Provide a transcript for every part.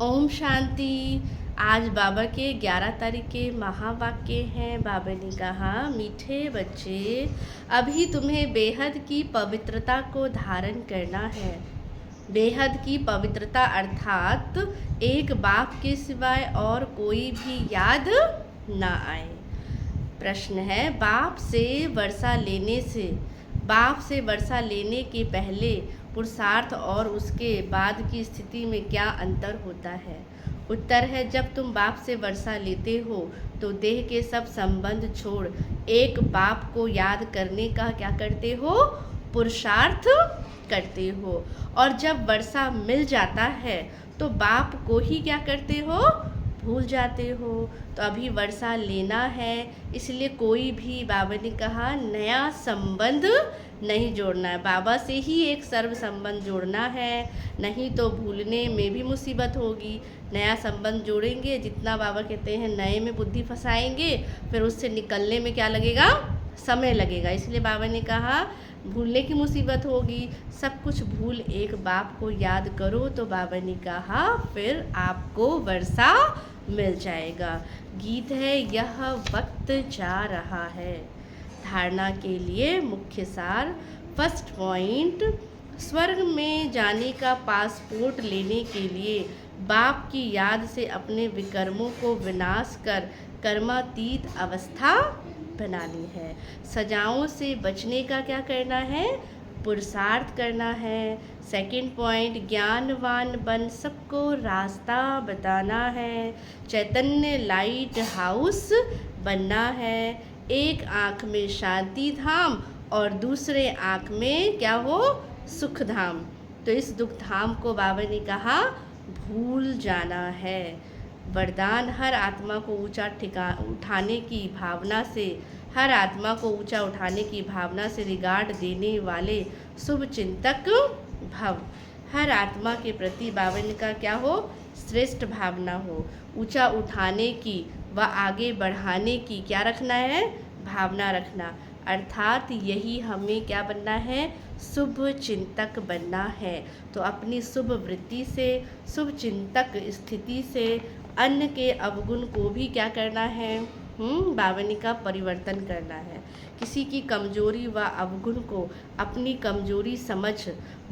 ओम शांति। आज बाबा के 11 तारीख के महावाक्य हैं। बाबा ने कहा, मीठे बच्चे, अभी तुम्हें बेहद की पवित्रता को धारण करना है। बेहद की पवित्रता अर्थात एक बाप के सिवाय और कोई भी याद ना आए। प्रश्न है, बाप से वर्षा लेने के पहले पुरुषार्थ और उसके बाद की स्थिति में क्या अंतर होता है? उत्तर है, जब तुम बाप से वर्षा लेते हो तो देह के सब संबंध छोड़ एक बाप को याद करने का क्या करते हो? पुरुषार्थ करते हो। और जब वर्षा मिल जाता है तो बाप को ही क्या करते हो? भूल जाते हो। तो अभी वर्षा लेना है, इसलिए कोई भी, बाबा ने कहा, नया संबंध नहीं जोड़ना है। बाबा से ही एक सर्व संबंध जोड़ना है, नहीं तो भूलने में भी मुसीबत होगी। नया संबंध जोड़ेंगे, जितना बाबा कहते हैं नए में बुद्धि फंसाएंगे, फिर उससे निकलने में क्या लगेगा? समय लगेगा। इसलिए बाबा ने कहा भूलने की मुसीबत होगी। सब कुछ भूल एक बाप को याद करो, तो बाबा ने कहा फिर आपको वर्षा मिल जाएगा। गीत है, यह वक्त जा रहा है। धारणा के लिए मुख्य सार। फर्स्ट पॉइंट, स्वर्ग में जाने का पासपोर्ट लेने के लिए बाप की याद से अपने विकर्मों को विनाश कर कर्मातीत अवस्था बनानी है। सजाओं से बचने का क्या करना है? पुरुषार्थ करना है। सेकंड पॉइंट, ज्ञानवान बन सबको रास्ता बताना है। चैतन्य लाइट हाउस बनना है। एक आँख में शांति धाम और दूसरे आँख में क्या हो? सुख धाम। तो इस दुख धाम को बाबा ने कहा भूल जाना है। वरदान, हर आत्मा को उठाने की भावना से, हर आत्मा को ऊंचा उठाने की भावना से रिगार्ड देने वाले शुभ चिंतक भव। हर आत्मा के प्रति बाबा का क्या हो? श्रेष्ठ भावना हो। ऊंचा उठाने की व आगे बढ़ाने की क्या रखना है? भावना रखना। अर्थात यही हमें क्या बनना है? शुभ चिंतक बनना है। तो अपनी शुभ वृत्ति से, शुभ चिंतक स्थिति से अन्य के अवगुण को भी क्या करना है? भावना का परिवर्तन करना है। किसी की कमजोरी व अवगुण को अपनी कमजोरी समझ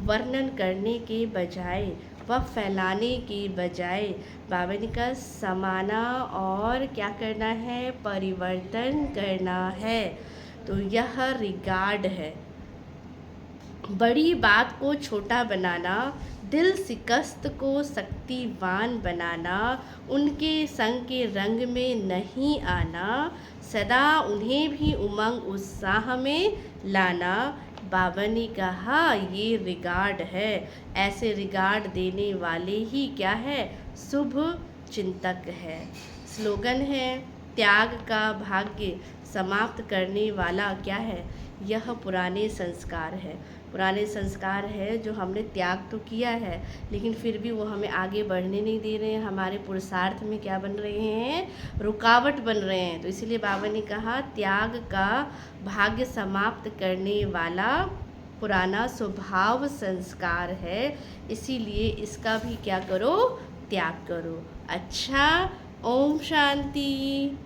वर्णन करने के बजाय व फैलाने के बजाय बाबा का समाना और क्या करना है? परिवर्तन करना है। तो यह रिगार्ड है। बड़ी बात को छोटा बनाना, दिल शिकस्त को शक्तिवान बनाना, उनके संग के रंग में नहीं आना, सदा उन्हें भी उमंग उत्साह में लाना। बाबा ने कहा ये रिगार्ड है। ऐसे रिगार्ड देने वाले ही क्या है? शुभ चिंतक है। स्लोगन है, त्याग का भाग्य समाप्त करने वाला क्या है? यह पुराने संस्कार है। पुराने संस्कार है जो हमने त्याग तो किया है, लेकिन फिर भी वो हमें आगे बढ़ने नहीं दे रहे हैं। हमारे पुरुषार्थ में क्या बन रहे हैं? रुकावट बन रहे हैं। तो इसलिए बाबा ने कहा त्याग का भाग्य समाप्त करने वाला पुराना स्वभाव संस्कार है, इसीलिए इसका भी क्या करो? त्याग करो। अच्छा, ओम शांति।